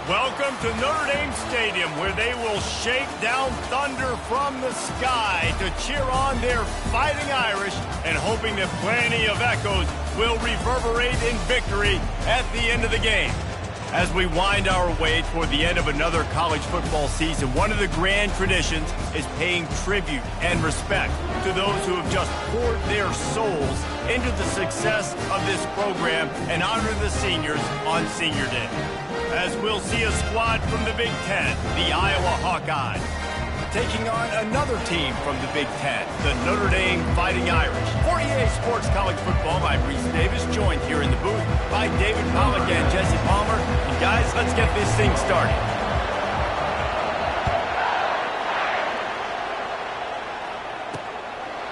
Welcome to Notre Dame Stadium, where they will shake down thunder from the sky to cheer on their Fighting Irish and hoping that plenty of echoes will reverberate in victory at the end of the game. As we wind our way toward the end of another college football season, one of the grand traditions is paying tribute and respect to those who have just poured their souls into the success of this program and honor the seniors on Senior Day. As we'll see a squad from the Big Ten, the Iowa Hawkeyes, taking on another team from the Big Ten, the Notre Dame Fighting Irish. For EA Sports College Football, I'm Reese Davis, joined here in the booth by David Pollack and Jesse Palmer. And guys, let's get this thing started.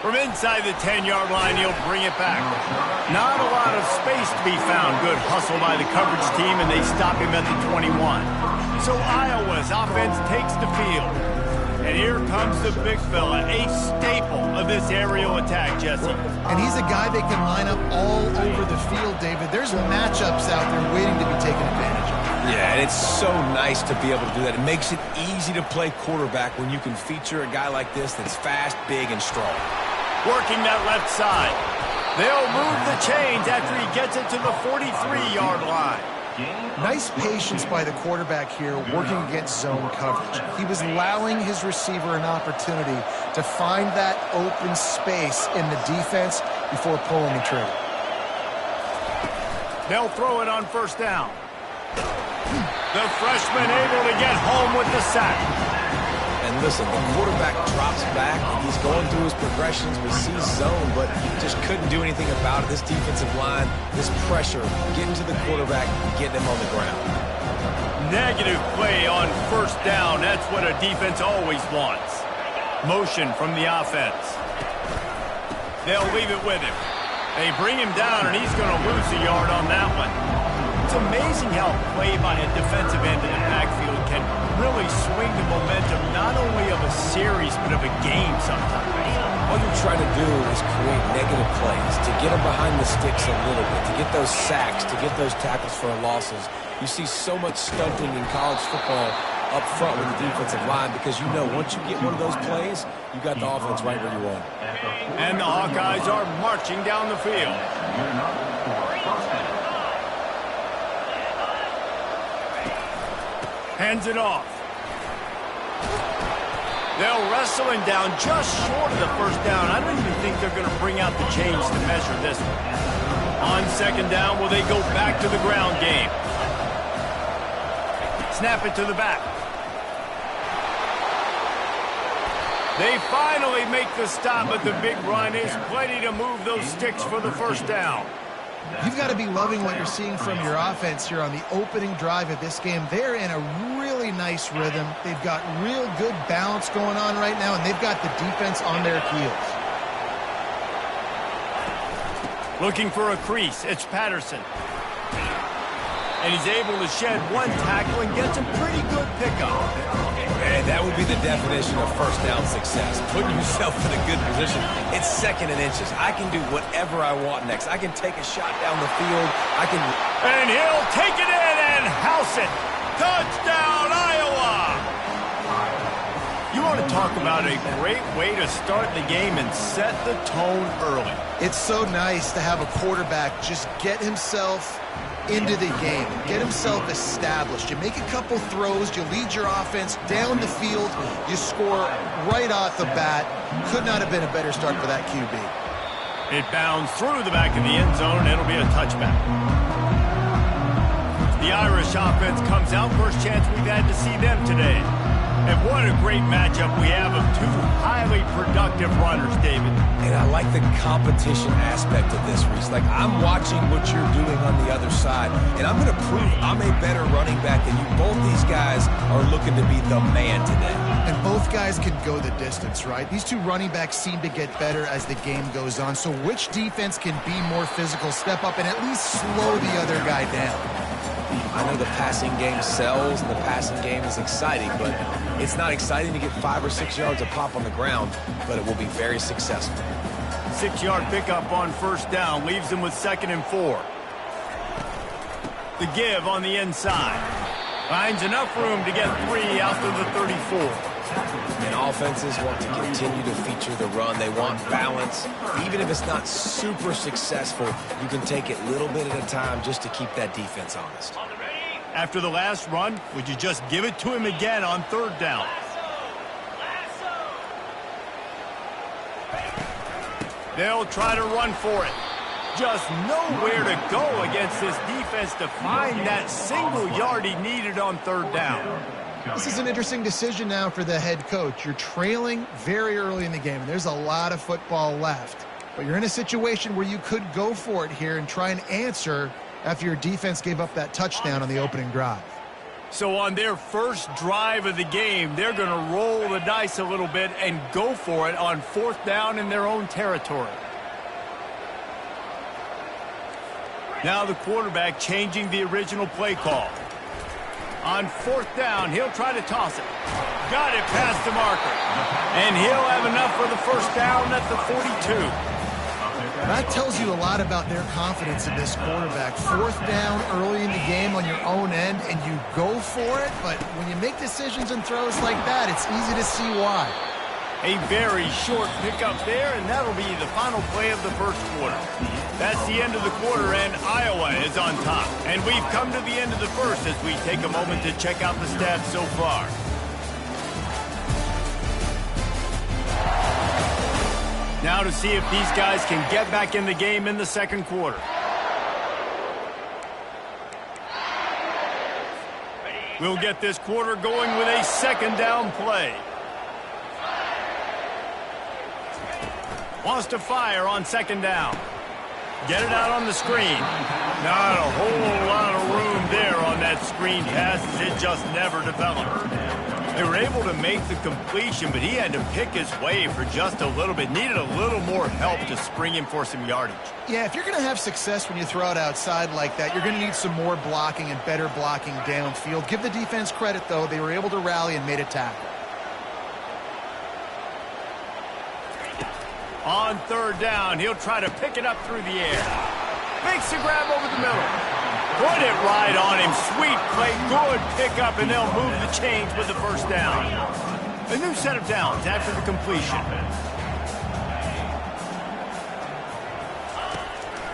From inside the 10-yard line, he'll bring it back. Not a lot of space to be found. Good hustle by the coverage team, and they stop him at the 21. So Iowa's offense takes the field. And here comes the big fella, a staple of this aerial attack, Jesse. And he's a guy that can line up all over the field, David. There's matchups out there waiting to be taken advantage of. Yeah, and it's so nice to be able to do that. It makes it easy to play quarterback when you can feature a guy like this that's fast, big, and strong. Working that left side. They'll move the chains after he gets it to the 43-yard line. Nice patience by the quarterback here working against zone coverage. He was allowing his receiver an opportunity to find that open space in the defense before pulling the trigger. They'll throw it on first down. The freshman able to get home with the sack. And listen, the quarterback drops back. He's going through his progressions with C zone, but just couldn't do anything about it. This defensive line, this pressure, getting to the quarterback, getting him on the ground. Negative play on first down. That's what a defense always wants. Motion from the offense. They'll leave it with him. They bring him down, and he's going to lose a yard on that one. It's amazing how play by a defensive end in the backfield can really swing the momentum not only of a series but of a game sometimes. All you're trying to do is create negative plays, to get them behind the sticks a little bit, to get those sacks, to get those tackles for losses. You see so much stunting in college football up front with the defensive line because you know once you get one of those plays, you got the offense right where you want. And the Hawkeyes are marching down the field. Hands it off. They'll wrestle him down just short of the first down. I don't even think they're going to bring out the chains to measure this one. On second down, will they go back to the ground game? Snap it to the back. They finally make the stop, but the big run is plenty to move those sticks for the first down. You've got to be loving what you're seeing from your offense here on the opening drive of this game. They're in a really nice rhythm. They've got real good balance going on right now, and they've got the defense on their heels. Looking for a crease. It's Patterson. And he's able to shed one tackle and gets a pretty good pickup. And that would be the definition of first down success. Putting yourself in a good position. It's second and inches. I can do whatever I want next. I can take a shot down the field. And he'll take it in and house it. Touchdown, Iowa! You want to talk about a great way to start the game and set the tone early. It's so nice to have a quarterback just get himself into the game, get himself established. You make a couple throws, you lead your offense down the field, you score right off the bat. Could not have been a better start for that QB. It bounds through the back of the end zone, and it'll be a touchback. The Irish offense comes out. First chance we've had to see them today. And what a great matchup we have of two highly productive runners, David. And I like the competition aspect of this, Reese. Like, I'm watching what you're doing on the other side, and I'm going to prove I'm a better running back than you. Both these guys are looking to be the man today. And both guys can go the distance, right? These two running backs seem to get better as the game goes on. So which defense can be more physical, step up, and at least slow the other guy down? I know the passing game sells and the passing game is exciting, but it's not exciting to get 5 or 6 yards a pop on the ground, but it will be very successful. 6-yard pickup on first down leaves them with 2nd and 4. The give on the inside. Finds enough room to get 3 out to the 34. And offenses want to continue to feature the run. They want balance. Even if it's not super successful, you can take it little bit at a time just to keep that defense honest. After the last run, would you just give it to him again on 3rd down? They'll try to run for it. Just nowhere to go against this defense to find that single yard he needed on 3rd down. This is an interesting decision now for the head coach. You're trailing very early in the game, and there's a lot of football left. But you're in a situation where you could go for it here and try and answer after your defense gave up that touchdown on the opening drive. So on their first drive of the game, they're going to roll the dice a little bit and go for it on 4th down in their own territory. Now the quarterback changing the original play call. On 4th down, he'll try to toss it. Got it past the marker. And he'll have enough for the 1st down at the 42. That tells you a lot about their confidence in this quarterback. 4th down early in the game on your own end, and you go for it. But when you make decisions and throws like that, it's easy to see why. A very short pickup there, and that'll be the final play of the 1st quarter. That's the end of the quarter, and Iowa is on top. And we've come to the end of the 1st as we take a moment to check out the stats so far. Now to see if these guys can get back in the game in the 2nd quarter. We'll get this quarter going with a 2nd down play. Wants to fire on 2nd down. Get it out on the screen. Not a whole lot of room there on that screen pass. It just never developed. They were able to make the completion, but he had to pick his way for just a little bit. Needed a little more help to spring him for some yardage. Yeah, if you're going to have success when you throw it outside like that, you're going to need some more blocking and better blocking downfield. Give the defense credit, though. They were able to rally and made a tackle. On 3rd down, he'll try to pick it up through the air. Makes the grab over the middle. Put it right on him. Sweet play, good pickup, and they'll move the chains with the 1st down. A new set of downs after the completion.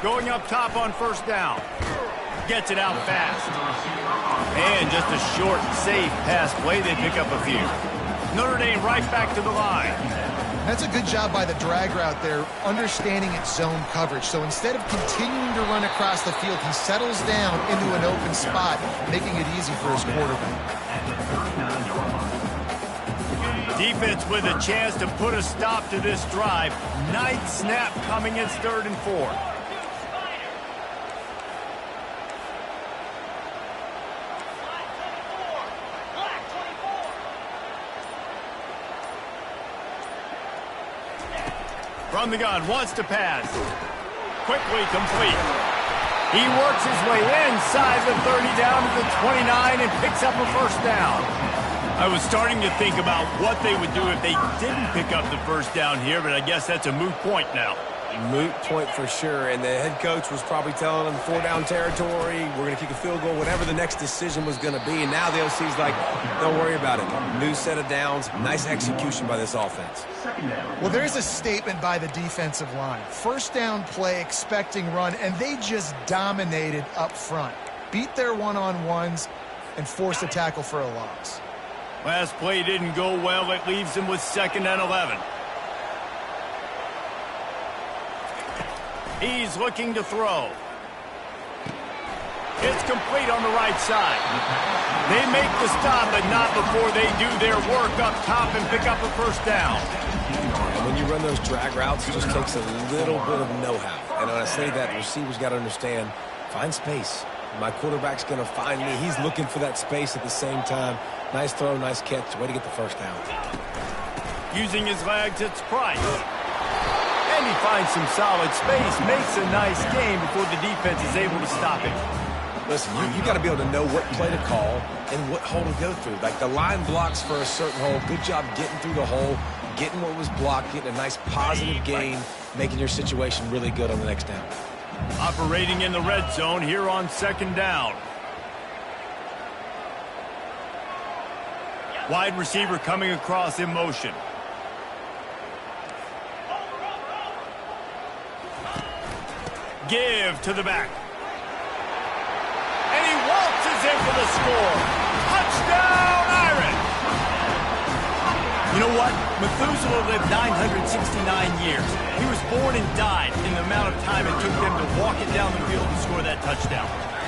Going up top on 1st down. Gets it out fast. And just a short, safe pass play. They pick up a few. Notre Dame right back to the line. That's a good job by the drag route there, understanding its zone coverage. So instead of continuing to run across the field, he settles down into an open spot, making it easy for his quarterback. Defense with a chance to put a stop to this drive. Nice snap coming. It's 3rd and 4. From the gun, wants to pass. Quickly complete. He works his way inside the 30 down to the 29 and picks up a 1st down. I was starting to think about what they would do if they didn't pick up the 1st down here, but I guess that's a moot point now. Moot point for sure, and the head coach was probably telling them 4 down territory, we're going to kick a field goal, whatever the next decision was going to be, and now the OC's like, don't worry about it. New set of downs, nice execution by this offense. Well, there's a statement by the defensive line. 1st down play, expecting run, and they just dominated up front. Beat their one-on-ones and forced a tackle for a loss. Last play didn't go well. It leaves them with 2nd and 11. He's looking to throw. It's complete on the right side. They make the stop, but not before they do their work up top and pick up a 1st down. And when you run those drag routes, it just takes a little bit of know-how. And when I say that, the receivers got to understand, find space. My quarterback's going to find me. He's looking for that space at the same time. Nice throw, nice catch. Way to get the 1st down. Using his legs, it's Price. And he finds some solid space, makes a nice game before the defense is able to stop him. Listen, you got to be able to know what play to call and what hole to go through. Like the line blocks for a certain hole. Good job getting through the hole, getting what was blocked, getting a nice positive gain, making your situation really good on the next down. Operating in the red zone here on 2nd down. Wide receiver coming across in motion. Give to the back. And he waltzes in for the score. Touchdown, Irish! You know what? Methuselah lived 969 years. He was born and died in the amount of time it took them to walk it down the field and score that touchdown.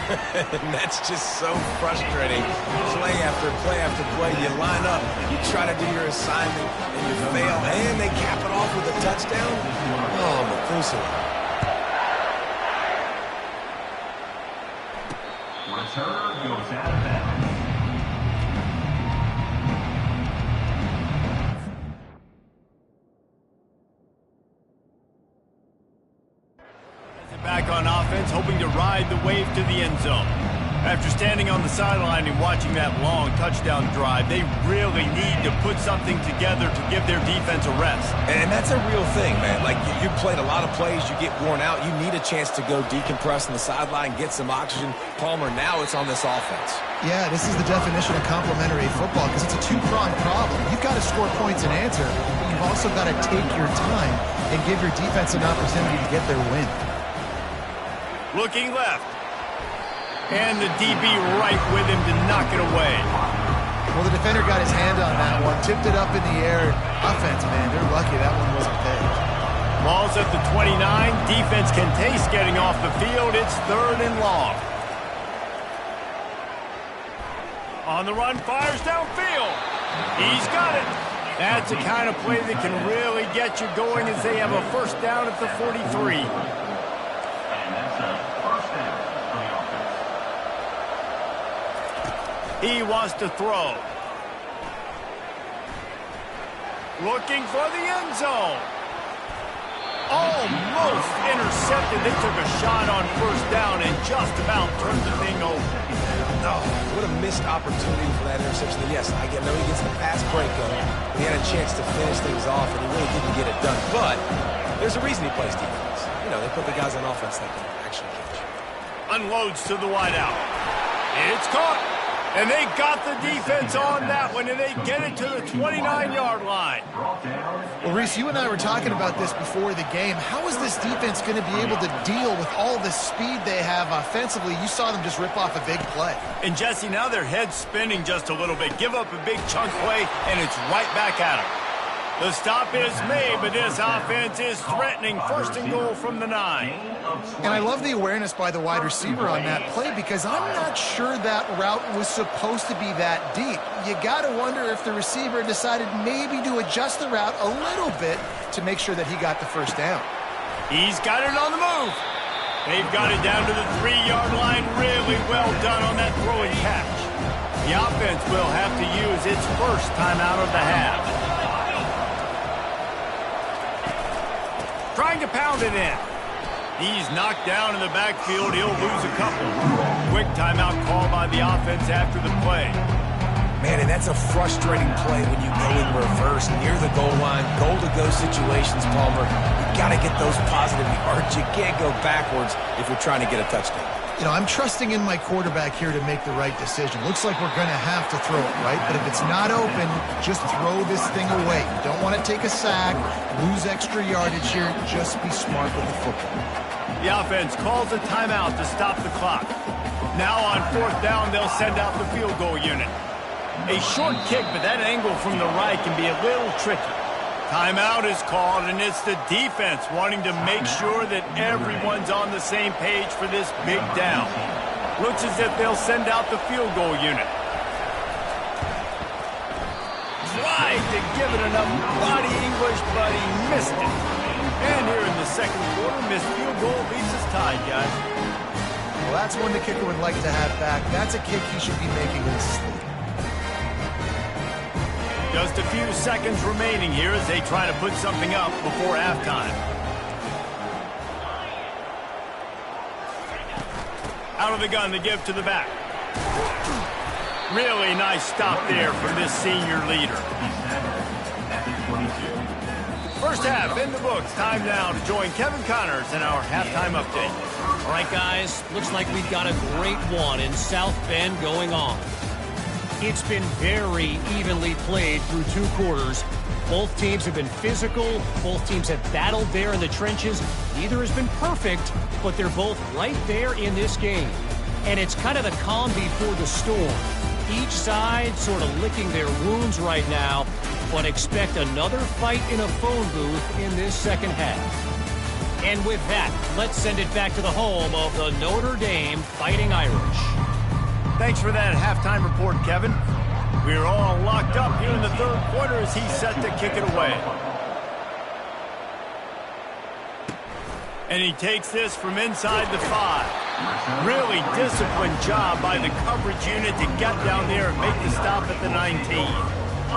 And that's just so frustrating. Play after play after play. You line up, you try to do your assignment, and you fail, and they cap it off with a touchdown. Oh, Methuselah. Return goes out of bounds. Back on offense, hoping to ride the wave to the end zone. After standing on the sideline and watching that long touchdown drive, they really need to put something together to give their defense a rest. And that's a real thing, man. Like, you played a lot of plays, you get worn out, you need a chance to go decompress on the sideline, get some oxygen. Palmer, now it's on this offense. Yeah, this is the definition of complementary football because it's a two-pronged problem. You've got to score points and answer, but you've also got to take your time and give your defense an opportunity to get their win. Looking left. And the DB right with him to knock it away. Well, the defender got his hand on that one, tipped it up in the air. Offense, man, they're lucky that one wasn't paid. Ball's at the 29. Defense can taste getting off the field. It's 3rd and long. On the run, fires downfield. He's got it. That's the kind of play that can really get you going as they have a first down at the 43. He wants to throw. Looking for the end zone. Almost intercepted. They took a shot on first down and just about turned the thing over. Oh, what a missed opportunity for that interception. Yes, I know he gets the pass breakup. He had a chance to finish things off, and he really didn't get it done. But there's a reason he plays defense. You know, they put the guys on offense that can actually catch. Unloads to the wideout. It's caught. And they got the defense on that one, and they get it to the 29-yard line. Well, Reese, you and I were talking about this before the game. How is this defense going to be able to deal with all the speed they have offensively? You saw them just rip off a big play. And, Jesse, now their head's spinning just a little bit. Give up a big chunk play, and it's right back at them. The stop is made, but this offense is threatening. 1st and goal from the 9. And I love the awareness by the wide receiver on that play because I'm not sure that route was supposed to be that deep. You got to wonder if the receiver decided maybe to adjust the route a little bit to make sure that he got the first down. He's got it on the move. They've got it down to the 3-yard line. Really well done on that throw and catch. The offense will have to use its first timeout of the half. Trying to pound it in. He's knocked down in the backfield. He'll lose a couple. Quick timeout call by the offense after the play. Man, and that's a frustrating play when you go in reverse near the goal line. Goal-to-go situations, Palmer. You got to get those positive yards. You can't go backwards if you're trying to get a touchdown. You know, I'm trusting in my quarterback here to make the right decision. Looks like we're going to have to throw it, right? But if it's not open, just throw this thing away. You don't want to take a sack, lose extra yardage here. Just be smart with the football. The offense calls a timeout to stop the clock. Now on 4th down, they'll send out the field goal unit. A short kick, but that angle from the right can be a little tricky. Timeout is called, and it's the defense wanting to make sure that everyone's on the same page for this big down. Looks as if they'll send out the field goal unit. Tried to give it enough body English, but he missed it. And here in the 2nd quarter, missed field goal leaves us tied, guys. Well, that's one the kicker would like to have back. That's a kick he should be making in his sleep. Just a few seconds remaining here as they try to put something up before halftime. Out of the gun, the give to the back. Really nice stop there from this senior leader. First half in the books. Time now to join Kevin Connors in our halftime update. All right, guys. Looks like we've got a great one in South Bend going on. It's been very evenly played through 2 quarters. Both teams have been physical. Both teams have battled there in the trenches. Neither has been perfect, but they're both right there in this game. And it's kind of the calm before the storm. Each side sort of licking their wounds right now, but expect another fight in a phone booth in this second half. And with that, let's send it back to the home of the Notre Dame Fighting Irish. Thanks for that halftime report, Kevin. We're all locked up here in the third quarter as he's set to kick it away. And he takes this from inside the 5. Really disciplined job by the coverage unit to get down there and make the stop at the 19.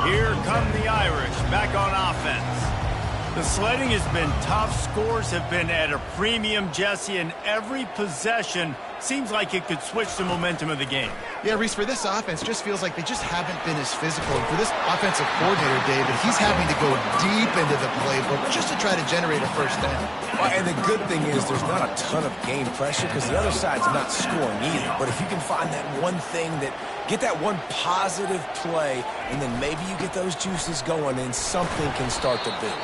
Here come the Irish back on offense. The sledding has been tough. Scores have been at a premium, Jesse, and every possession seems like it could switch the momentum of the game. Yeah, Reese, for this offense, just feels like they just haven't been as physical. And for this offensive coordinator, David, he's having to go deep into the playbook just to try to generate a first down. Well, and the good thing is there's not a ton of game pressure because the other side's not scoring either. But if you can find that one thing get that one positive play, and then maybe you get those juices going and something can start to build.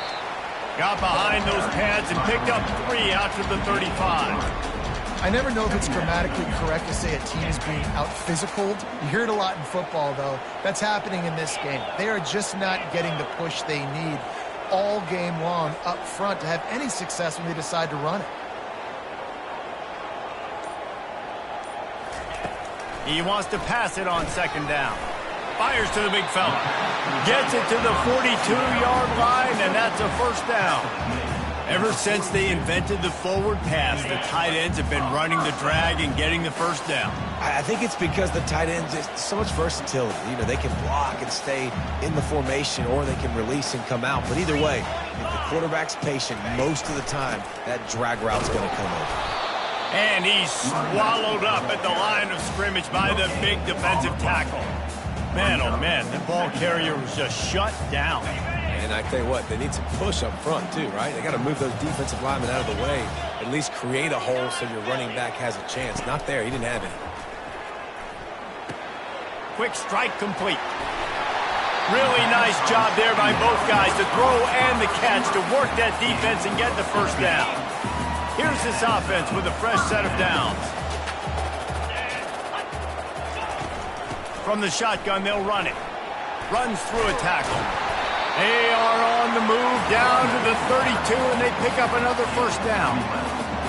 Got behind those pads and picked up 3 out to the 35. I never know if it's grammatically correct to say a team is being out-physicaled. You hear it a lot in football, though. That's happening in this game. They are just not getting the push they need all game long up front to have any success when they decide to run it. He wants to pass it on second down. Fires to the big fella. Gets it to the 42-yard line, and that's a first down. Ever since they invented the forward pass, the tight ends have been running the drag and getting the first down. I think it's because the tight ends just so much versatility. You know, they can block and stay in the formation, or they can release and come out. But either way, if the quarterback's patient, most of the time, that drag route's going to come over. And he's swallowed up at the line of scrimmage by the big defensive tackle. Man, oh man, the ball carrier was just shut down. And I tell you what, they need some push up front too, right? They got to move those defensive linemen out of the way, at least create a hole so your running back has a chance. Not there, he didn't have any. Quick strike complete. Really nice job there by both guys, the throw and the catch to work that defense and get the first down. Here's this offense with a fresh set of downs. From the shotgun, they'll run it. Runs through a tackle. They are on the move down to the 32, and they pick up another first down.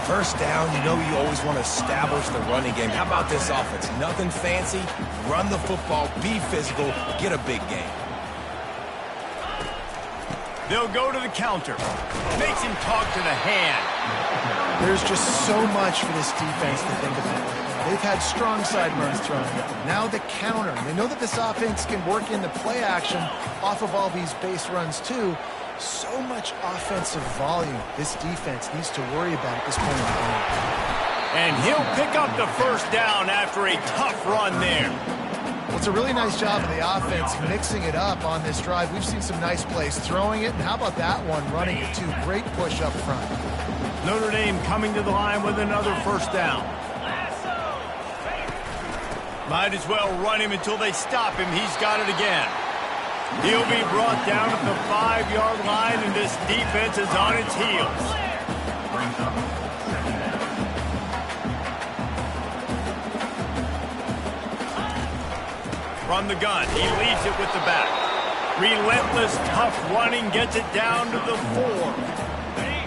First down, you know you always want to establish the running game. How about this offense? Nothing fancy. Run the football, be physical, get a big game. They'll go to the counter. Makes him talk to the hand. There's just so much for this defense to think about. They've had strong sideburns thrown at them. Now the counter. They know that this offense can work in the play action off of all these base runs too. So much offensive volume this defense needs to worry about at this point in the game. And he'll pick up the first down after a tough run there. Well, it's a really nice job of the offense mixing it up on this drive. We've seen some nice plays throwing it, and how about that one running it too? Great push up front. Notre Dame coming to the line with another first down. Might as well run him until they stop him. He's got it again. He'll be brought down at the 5-yard line, and this defense is on its heels. From the gun, he leaves it with the back. Relentless, tough running, gets it down to the 4.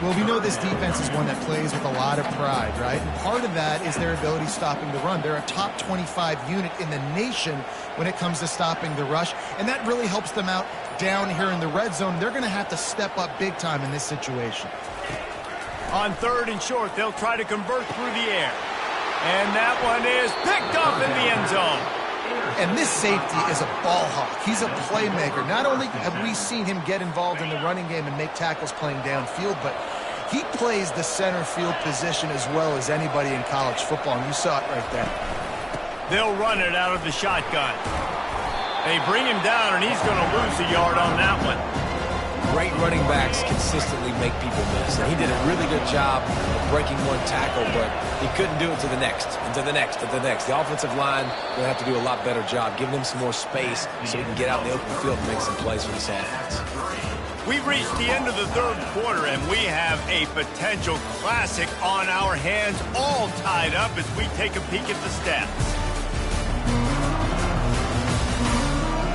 Well, we know this defense is one that plays with a lot of pride, right? And part of that is their ability stopping the run. They're a top 25 unit in the nation when it comes to stopping the rush, and that really helps them out down here in the red zone. They're going to have to step up big time in this situation. On 3rd and short, they'll try to convert through the air. And that one is picked up in the end zone. And this safety is a ball hawk. He's a playmaker. Not only have we seen him get involved in the running game and make tackles playing downfield, but he plays the center field position as well as anybody in college football, and you saw it right there. They'll run it out of the shotgun. They bring him down, and he's going to lose a yard on that one. Great running backs consistently make people miss. And he did a really good job of breaking one tackle, but he couldn't do it to the next, and to the next, and to the next. The offensive line will have to do a lot better job, giving him some more space so he can get out in the open field and make some plays for this offense. We've reached the end of the third quarter, and we have a potential classic on our hands, all tied up as we take a peek at the stats.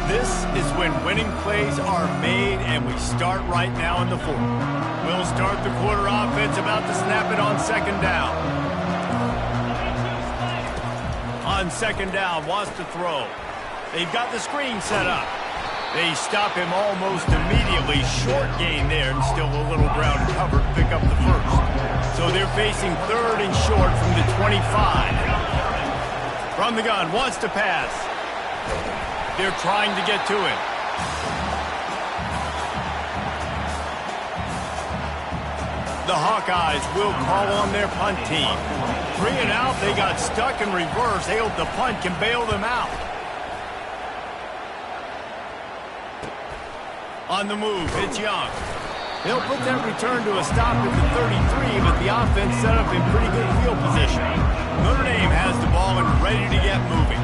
This is when winning plays are made, and we start right now in the fourth. We'll start the quarter offense about to snap it on second down. On second down, wants to throw. They've got the screen set up. They stop him almost immediately. Short gain there, and still a little ground covered. Pick up the first. So they're facing third and short from the 25. From the gun, wants to pass. They're trying to get to him. The Hawkeyes will call on their punt team. 3 and out, they got stuck in reverse. They hope the punt can bail them out. On the move, it's Young. They'll put that return to a stop at the 33, but the offense set up in pretty good field position. Notre Dame has the ball and ready to get moving.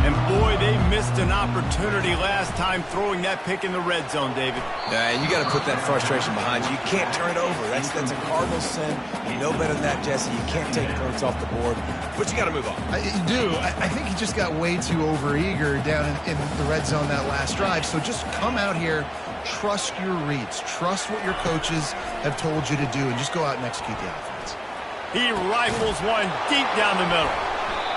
And boy, they missed an opportunity last time throwing that pick in the red zone, David. Yeah, and you got to put that frustration behind you. You can't turn it over. That's a Cardinal sin. You know better than that, Jesse. You can't take points off the board, but you got to move on. You do. I think he just got way too overeager down in the red zone that last drive. So just come out here, trust your reads, trust what your coaches have told you to do, and just go out and execute the offense. He rifles one deep down the middle.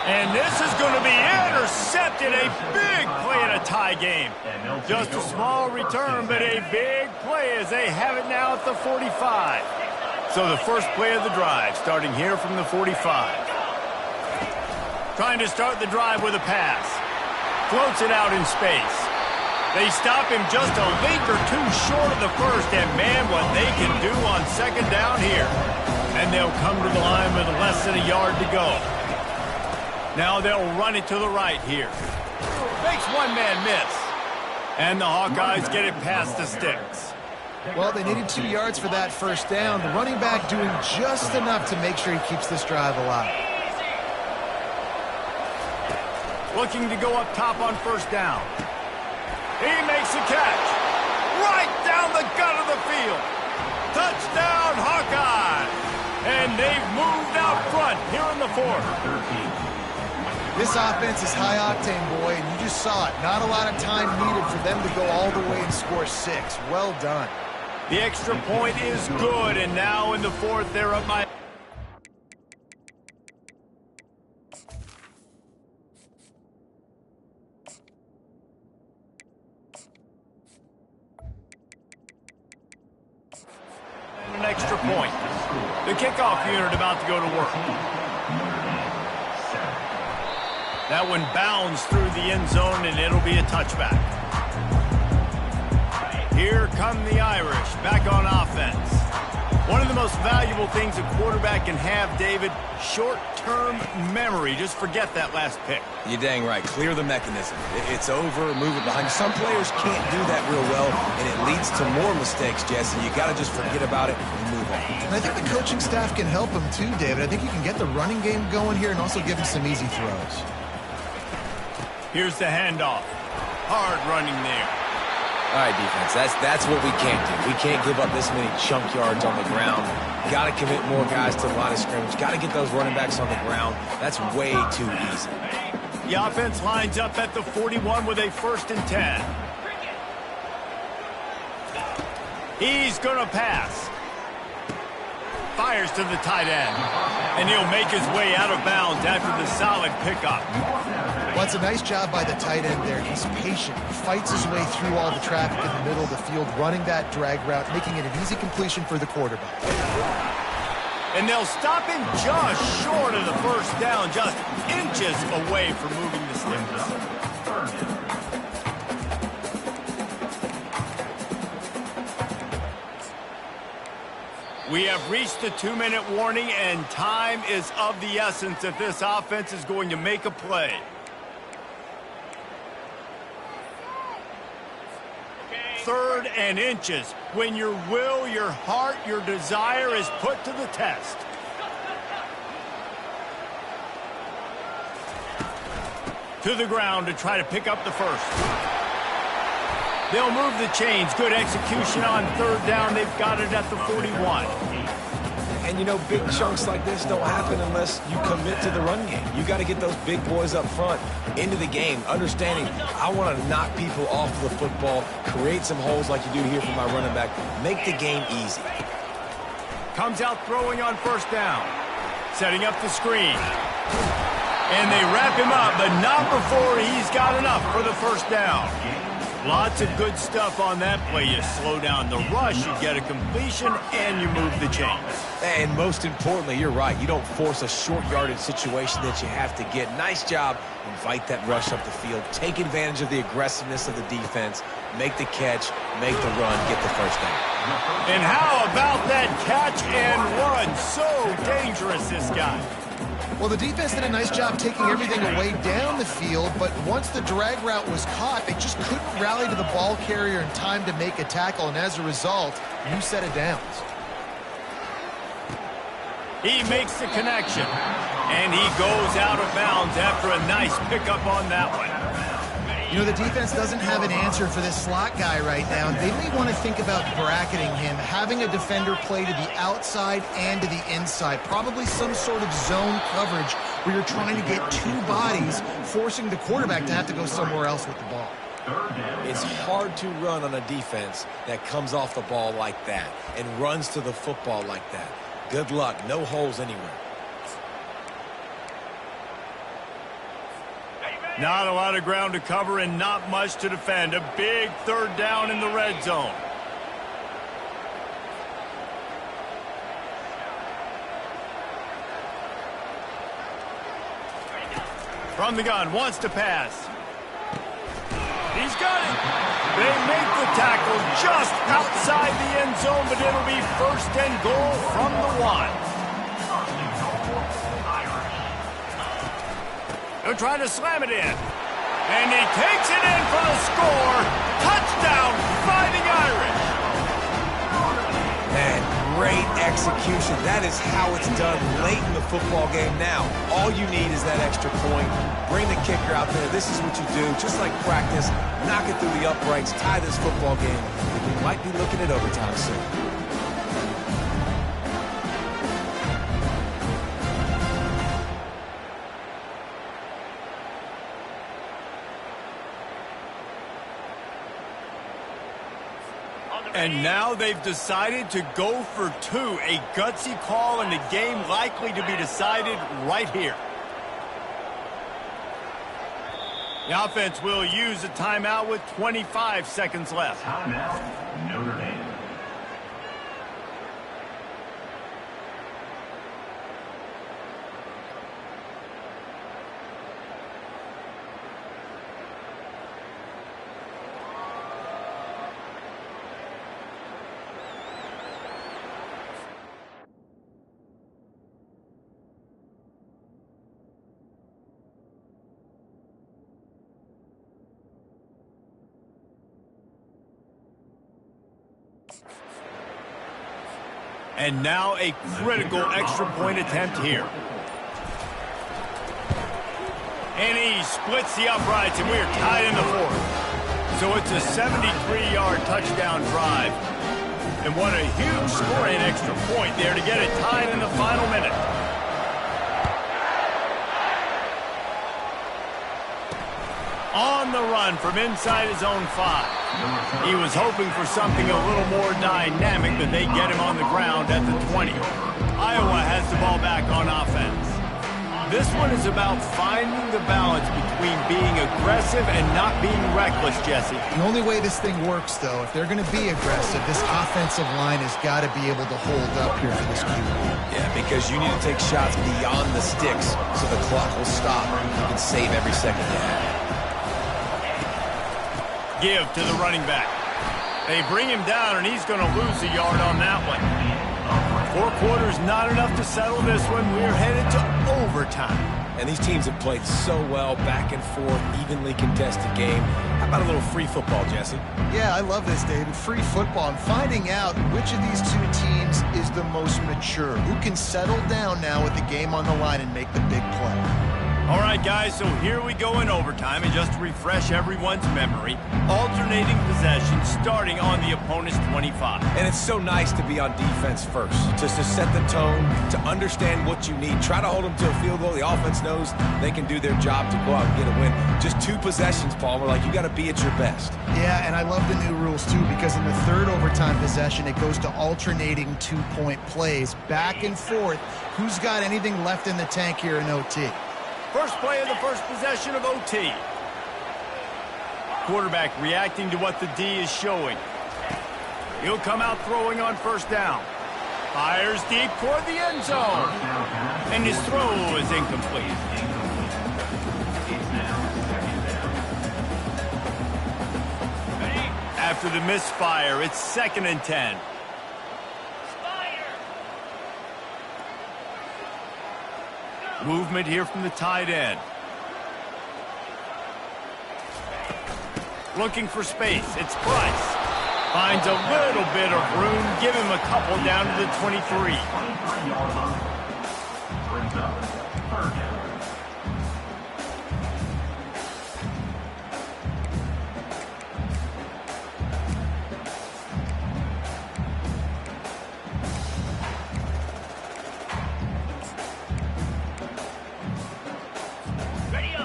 And this is going to be intercepted. A big play in a tie game. Just a small return, but a big play as they have it now at the 45. So the first play of the drive, starting here from the 45. Trying to start the drive with a pass. Floats it out in space. They stop him just a link or two short of the first, and man, what they can do on second down here. And they'll come to the line with less than a yard to go. Now they'll run it to the right here. Makes one man miss. And the Hawkeyes get it past the sticks. Well, they needed 2 yards for that first down. The running back doing just enough to make sure he keeps this drive alive. Looking to go up top on first down. He makes a catch. Right down the gut of the field. Touchdown, Hawkeye. And they've moved out front here in the fourth. This offense is high octane, boy, and you just saw it. Not a lot of time needed for them to go all the way and score 6. Well done. The extra point is good, and now in the fourth, they're up by... an extra point. The kickoff unit about to go to work. That one bounds through the end zone, and it'll be a touchback. Here come the Irish, back on offense. One of the most valuable things a quarterback can have, David, short-term memory. Just forget that last pick. You're dang right. Clear the mechanism. It's over, move it behind. Some players can't do that real well, and it leads to more mistakes, Jesse. You got to just forget about it and move on. And I think the coaching staff can help him too, David. I think you can get the running game going here and also give him some easy throws. Here's the handoff. Hard running there. All right, defense, that's what we can't do. We can't give up this many chunk yards on the ground. Got to commit more guys to the line of scrimmage. Got to get those running backs on the ground. That's way too easy. The offense lines up at the 41 with a 1st and 10. He's going to pass. Fires to the tight end. And he'll make his way out of bounds after the solid pickup. Well, it's a nice job by the tight end there. He's patient. He fights his way through all the traffic in the middle of the field, running that drag route, making it an easy completion for the quarterback. And they'll stop him just short of the first down, just inches away from moving the sticks. We have reached the 2-minute warning, and time is of the essence if this offense is going to make a play. 3rd and inches when your will, your heart, your desire is put to the test. To the ground to try to pick up the first. They'll move the chains. Good execution on 3rd down. They've got it at the 41. And, you know, big chunks like this don't happen unless you commit to the run game. You got to get those big boys up front into the game, understanding I want to knock people off the football, create some holes like you do here for my running back, make the game easy. Comes out throwing on 1st down. Setting up the screen. And they wrap him up, but not before he's got enough for the 1st down. Lots of good stuff on that play. You slow down the rush, you get a completion, and you move the chains. And most importantly, you're right. You don't force a short yardage situation that you have to get. Nice job. Invite that rush up the field. Take advantage of the aggressiveness of the defense. Make the catch, make the run, get the 1st down. And how about that catch and run? So dangerous, this guy. Well, the defense did a nice job taking everything away down the field, but once the drag route was caught, they just couldn't rally to the ball carrier in time to make a tackle, and as a result, new set of downs. He makes the connection, and he goes out of bounds after a nice pickup on that one. You know, the defense doesn't have an answer for this slot guy right now. They may want to think about bracketing him, having a defender play to the outside and to the inside. Probably some sort of zone coverage where you're trying to get 2 bodies, forcing the quarterback to have to go somewhere else with the ball. It's hard to run on a defense that comes off the ball like that and runs to the football like that. Good luck. No holes anywhere. Not a lot of ground to cover and not much to defend. A big 3rd down in the red zone. From the gun, wants to pass. He's got it. They make the tackle just outside the end zone, but it'll be 1st and goal from the 1. They're trying to slam it in. And he takes it in for the score. Touchdown, Fighting Irish. Man, great execution. That is how it's done late in the football game now. All you need is that extra point. Bring the kicker out there. This is what you do. Just like practice, knock it through the uprights, tie this football game. We might be looking at overtime soon. And now they've decided to go for 2. A gutsy call and the game likely to be decided right here. The offense will use a timeout with 25 seconds left. Timeout, Notre Dame. And now a critical extra point attempt here. And he splits the uprights, and we are tied in the 4th. So it's a 73-yard touchdown drive. And what a huge score and extra point there to get it tied in the final minute. On the run from inside his own 5. He was hoping for something a little more dynamic, but they get him on the ground at the 20. Iowa has the ball back on offense. This one is about finding the balance between being aggressive and not being reckless, Jesse. The only way this thing works, though, if they're going to be aggressive, this offensive line has got to be able to hold up here for this QB. Yeah, because you need to take shots beyond the sticks so the clock will stop. You can save every second you have. Give to the running back. They bring him down, and he's going to lose a yard on that one. 4 quarters, not enough to settle this one. We're headed to overtime. And these teams have played so well, back and forth, evenly contested game. How about a little free football, Jesse? Yeah, I love this, David. Free football. I'm finding out which of these two teams is the most mature. Who can settle down now with the game on the line and make the big play? All right, guys, so here we go in overtime, and just to refresh everyone's memory, alternating possessions starting on the opponent's 25. And it's so nice to be on defense first, just to set the tone, to understand what you need. Try to hold them to a field goal. The offense knows they can do their job to go out and get a win. Just 2 possessions, Paul. We're like, you got to be at your best. Yeah, and I love the new rules, too, because in the third overtime possession, it goes to alternating 2-point plays, back and forth. Who's got anything left in the tank here in OT? First play of the first possession of OT. Quarterback reacting to what the D is showing. He'll come out throwing on first down. Fires deep toward the end zone. And his throw is incomplete. After the misfire, it's 2nd and 10. Movement here from the tight end. Looking for space. It's Price. Finds a little bit of room. Give him a couple down to the 23. Brings up third down.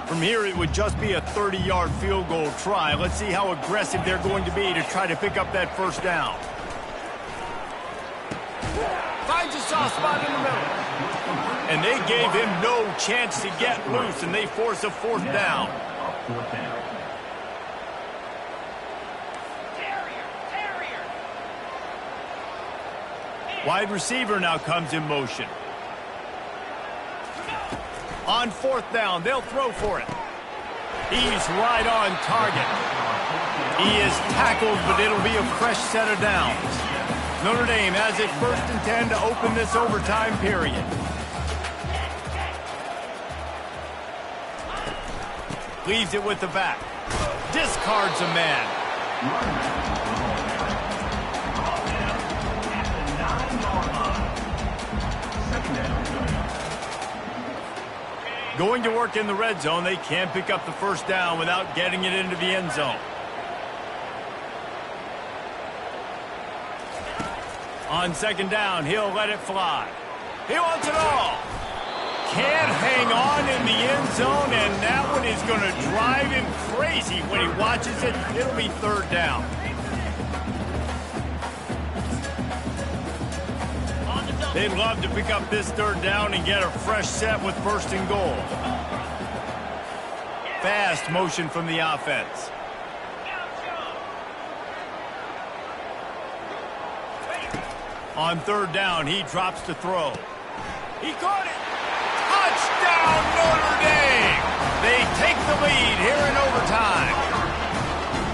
From here, it would just be a 30-yard field goal try. Let's see how aggressive they're going to be to try to pick up that first down. Finds a soft spot in the middle. And they gave him no chance to get loose, and they force a 4th down. Wide receiver now comes in motion. On 4th down, they'll throw for it. He's right on target. He is tackled, but it'll be a fresh set of downs. Notre Dame has it 1st and 10 to open this overtime period. Leaves it with the back. Discards a man. Going to work in the red zone. They can't pick up the first down without getting it into the end zone. On 2nd down, he'll let it fly. He wants it all. Can't hang on in the end zone, and that one is going to drive him crazy when he watches it. It'll be 3rd down. They'd love to pick up this 3rd down and get a fresh set with 1st and goal. Fast motion from the offense. On 3rd down, he drops to throw. He caught it. Touchdown, Notre Dame! They take the lead here in overtime.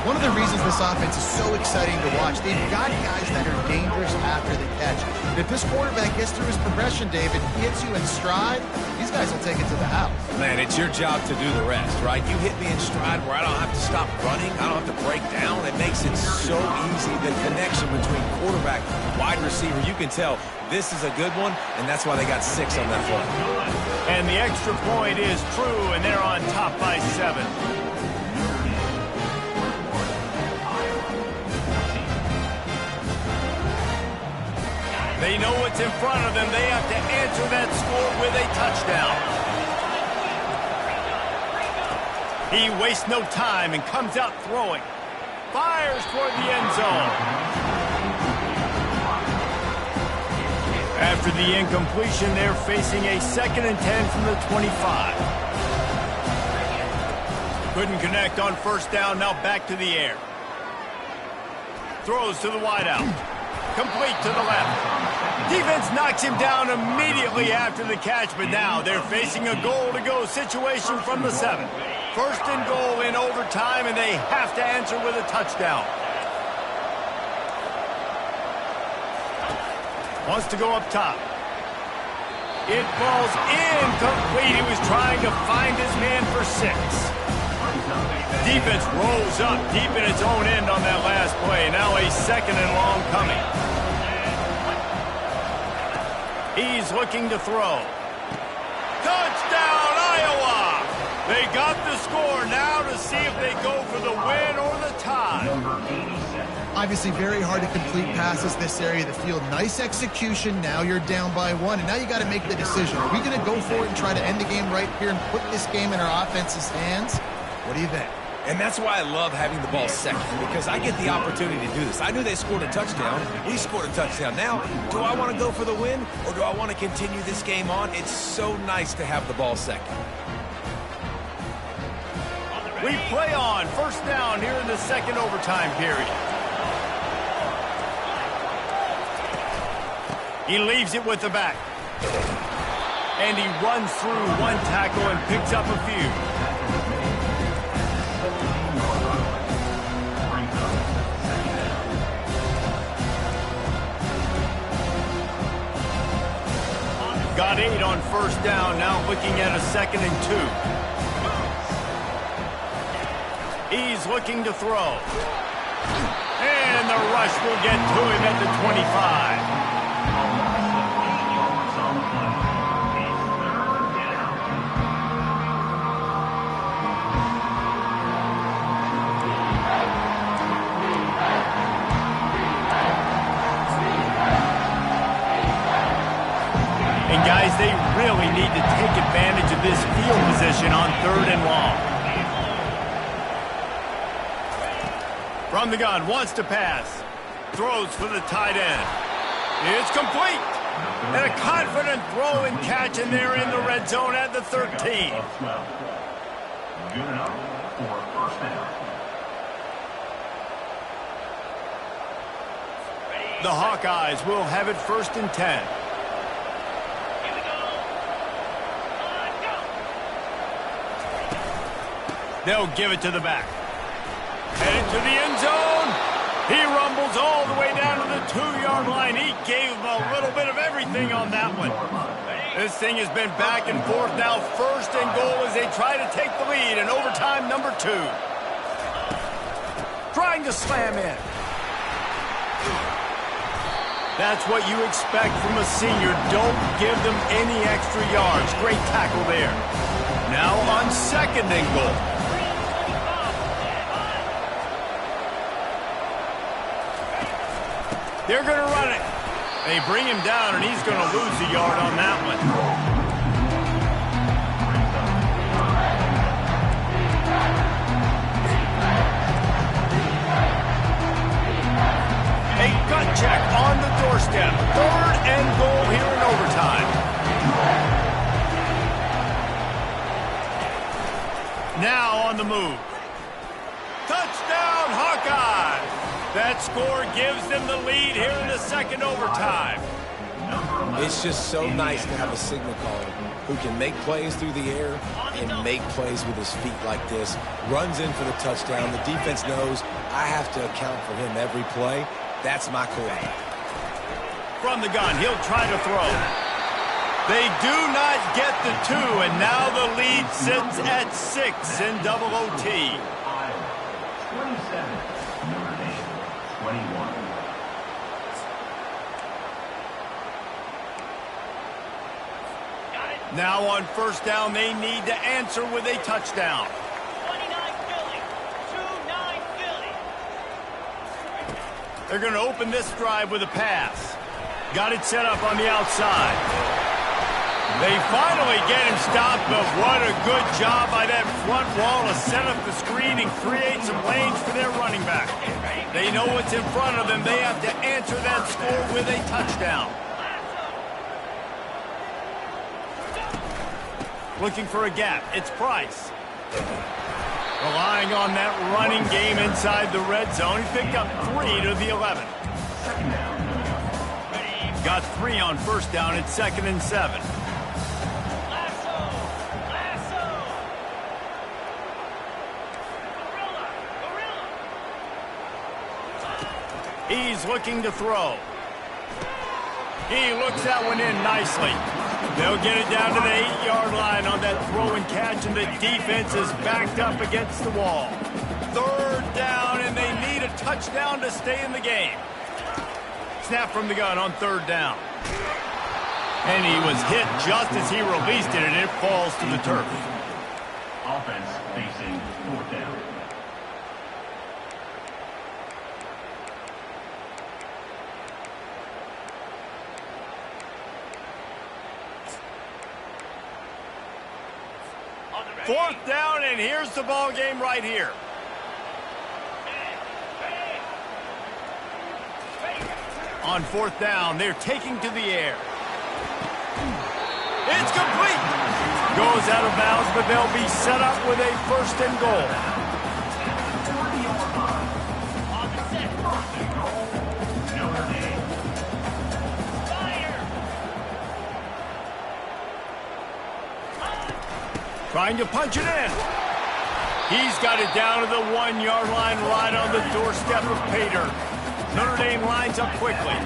One of the reasons this offense is so exciting to watch, they've got guys that are dangerous after the catch. And if this quarterback gets through his progression, David, hits you in stride, these guys will take it to the house. Man, it's your job to do the rest, right? You hit me in stride where I don't have to stop running. I don't have to break down. It makes it so easy. The connection between quarterback and wide receiver, you can tell this is a good one, and that's why they got 6 on that play. And the extra point is true, and they're on top by 7. They know what's in front of them. They have to answer that score with a touchdown. He wastes no time and comes out throwing. Fires toward the end zone. After the incompletion, they're facing a 2nd and 10 from the 25. Couldn't connect on 1st down. Now back to the air. Throws to the wideout. Complete to the left. Defense knocks him down immediately after the catch, but now they're facing a goal-to-go situation from the 7. 1st and goal in overtime, and they have to answer with a touchdown. Wants to go up top. It falls incomplete. He was trying to find his man for 6. Defense rolls up deep in its own end on that last play. Now a 2nd and long coming. He's looking to throw. Touchdown, Iowa! They got the score. Now to see if they go for the win or the tie. Obviously very hard to complete passes this area of the field. Nice execution. Now you're down by 1, and now you got to make the decision. Are we going to go for it and try to end the game right here and put this game in our offense's hands? What do you think? And that's why I love having the ball second, because I get the opportunity to do this. I knew they scored a touchdown. We scored a touchdown. Now, do I want to go for the win, or do I want to continue this game on? It's so nice to have the ball second. We play on. 1st down here in the 2nd overtime period. He leaves it with the back. And he runs through 1 tackle and picks up a few. Got 8 on 1st down, now looking at a 2nd and 2. He's looking to throw. And the rush will get to him at the 25. And guys, they really need to take advantage of this field position on 3rd and long. From the gun, wants to pass. Throws for the tight end. It's complete. And a confident throw and catch, and they're in the red zone at the 13. Good enough for 1st down. The Hawkeyes will have it 1st and 10. They'll give it to the back. Headed to the end zone. He rumbles all the way down to the 2-yard line. He gave him a little bit of everything on that one. This thing has been back and forth now. 1st and goal as they try to take the lead in overtime number 2. Trying to slam in. That's what you expect from a senior. Don't give them any extra yards. Great tackle there. Now on 2nd and goal. They're going to run it. They bring him down, and he's going to lose a yard on that one. A gut check on the doorstep. 3rd and goal here in overtime. Now on the move. Touchdown, Hawkeye! That score gives them the lead here in the 2nd overtime. It's just so nice to have a signal caller who can make plays through the air and make plays with his feet like this. Runs in for the touchdown. The defense knows I have to account for him every play. That's my quarterback. From the gun, he'll try to throw. They do not get the 2, and now the lead sits at 6 in double OT. 27. Notre Dame, 21. Now on 1st down, they need to answer with a touchdown. 29 Philly. 2-9 Philly. They're going to open this drive with a pass. Got it set up on the outside. They finally get him stopped, but what a good job by that front wall to set up the screen and create some lanes for their running back. They know what's in front of them. They have to answer that score with a touchdown. Looking for a gap. It's Price. Relying on that running game inside the red zone. He picked up 3 to the 11. Got 3 on 1st down. It's 2nd and 7. He's looking to throw. He looks that one in nicely. They'll get it down to the 8-yard line on that throw and catch, and the defense is backed up against the wall. Third down, and they need a touchdown to stay in the game. Snap from the gun on third down. And he was hit just as he released it, and it falls to the turf. Offense facing fourth down. Fourth down, and here's the ball game right here. On fourth down, they're taking to the air. It's complete. Goes out of bounds, but they'll be set up with a first and goal. Trying to punch it in. He's got it down to the 1-yard line right on the doorstep of Pater. Notre Dame lines up quickly.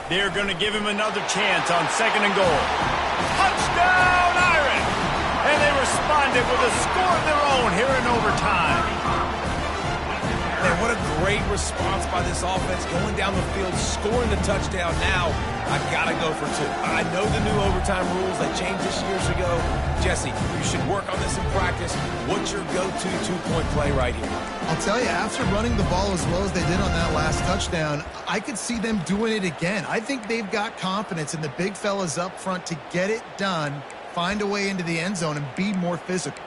They're going to give him another chance on second and goal. Touchdown, Irish! And they responded with a score of their own here in overtime. Man, what a great response by this offense, going down the field, scoring the touchdown. Now, I've got to go for two. I know the new overtime rules that changed this years ago. Jesse, you should work on this in practice. What's your go-to two-point play right here? I'll tell you, after running the ball as well as they did on that last touchdown, I could see them doing it again. I think they've got confidence in the big fellas up front to get it done, find a way into the end zone, and be more physical.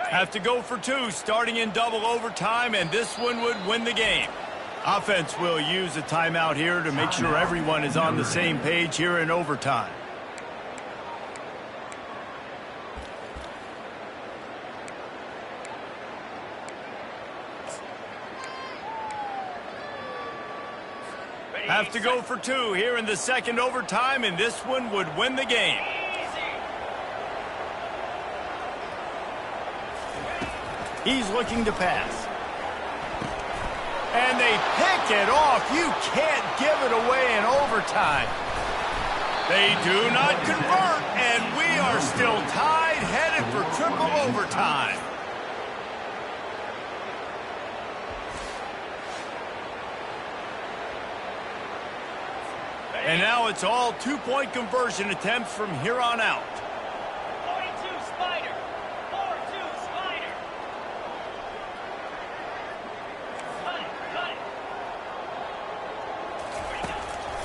Have to go for two, starting in double overtime, and this one would win the game. Offense will use a timeout here to make sure everyone is on the same page here in overtime. Have to go for two here in the second overtime, and this one would win the game. He's looking to pass. And they pick it off. You can't give it away in overtime. They do not convert, and we are still tied, headed for triple overtime. And now it's all two-point conversion attempts from here on out. 42 Spider. 4-2 Spider. Cut it.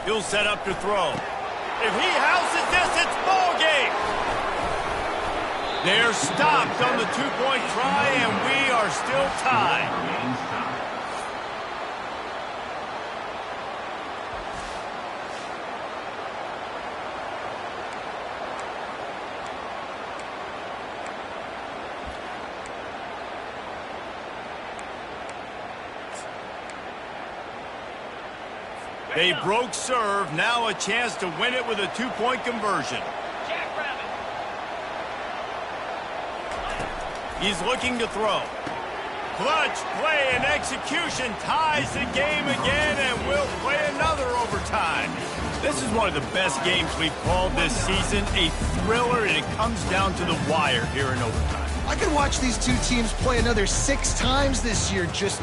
He'll set up to throw. If he houses this, it's ball game. They're stopped on the two-point try, and we are still tied. They broke serve, now a chance to win it with a two-point conversion. Jackrabbit. He's looking to throw. Clutch play and execution ties the game again, and we'll play another overtime. This is one of the best games we've called this season, a thriller, and it comes down to the wire here in overtime. I could watch these two teams play another 6 times this year, just